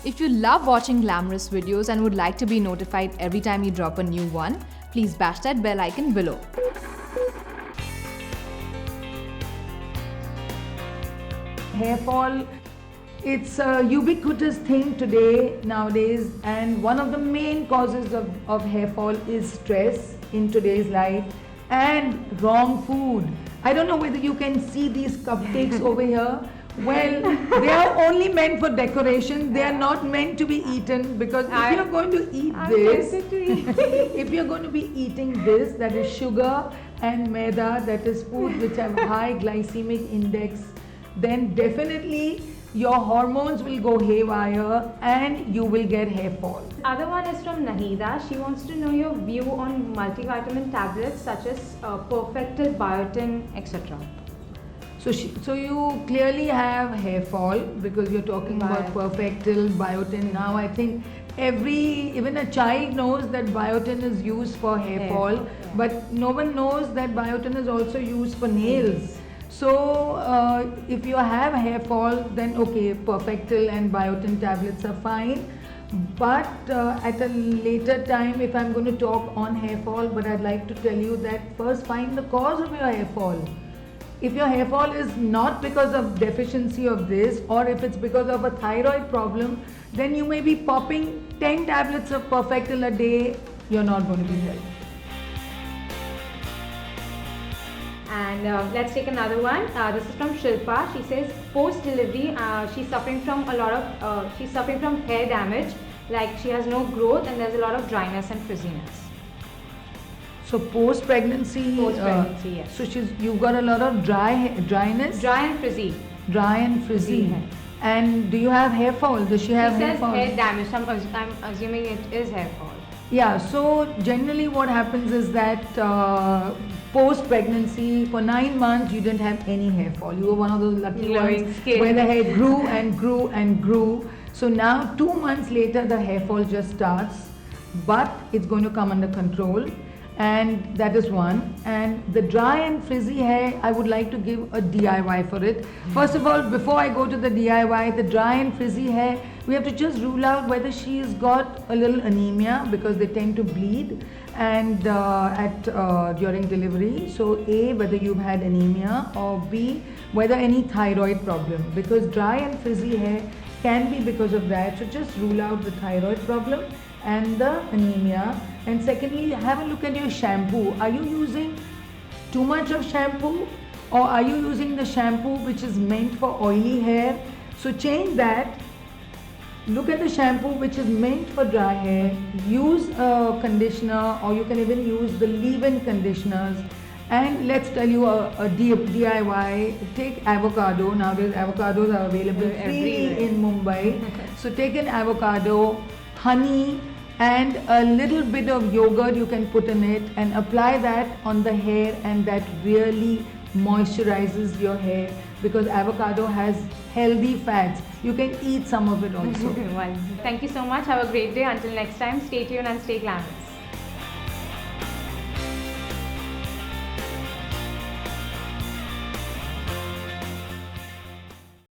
If you love watching glamorous videos and would like to be notified every time you drop a new one, please bash that bell icon below. Hair fall, it's a ubiquitous thing nowadays, and one of the main causes of hair fall is stress in today's life and wrong food. I don't know whether you can see these cupcakes over here. Well, they are only meant for decoration. They are not meant to be eaten, because if you're going to eat this, if you're going to be eating this, that is sugar and maida, that is food which have high glycemic index, then definitely your hormones will go haywire and you will get hair fall. Other one is from Nahida. She wants to know your view on multivitamin tablets such as Perfectil, Biotin, etc. So you clearly have hair fall because you're talking about Perfectil, Biotin. Now I think even a child knows that Biotin is used for hair fall, but no one knows that Biotin is also used for nails. So if you have hair fall, then okay, Perfectil and Biotin tablets are fine. But at a later time, if I'm going to talk on hair fall, but I'd like to tell you that first find the cause of your hair fall. If your hair fall is not because of deficiency of this, or if it's because of a thyroid problem, then you may be popping 10 tablets of Perfectil a day. You're not going to be healthy. And let's take another one. This is from Shilpa. She says post-delivery, she's suffering from hair damage. Like she has no growth and there's a lot of dryness and frizziness. So post-pregnancy, yes. So you've got a lot of dryness? Dry and frizzy. Dry and frizzy. And do you have hair fall? Does she have hair fall? Hair damage. I'm assuming it is hair fall. Yeah, so generally what happens is that post-pregnancy, for 9 months, you didn't have any hair fall. You were one of those lucky ones where the hair grew and grew and grew. So now 2 months later, the hair fall just starts, but it's going to come under control. And that is one. And the dry and frizzy hair, I would like to give a DIY for it. First of all, before I go to the DIY, the dry and frizzy hair, we have to just rule out whether she's got a little anemia, because they tend to bleed and during delivery. So A, whether you've had anemia, or B, whether any thyroid problem, because dry and frizzy hair can be because of that. So just rule out the thyroid problem and the anemia. And secondly, have a look at your shampoo. Are you using too much of shampoo, or are you using the shampoo which is meant for oily hair? So change that. Look at the shampoo which is meant for dry hair. Use a conditioner, or you can even use the leave-in conditioners. And let's tell you a DIY. Take avocado. Nowadays avocados are available freely in Mumbai. So take an avocado, honey, and a little bit of yogurt you can put in it, and apply that on the hair, and that really moisturizes your hair, because avocado has healthy fats. You can eat some of it also. Well, thank you so much. Have a great day. Until next time, stay tuned and stay glamorous.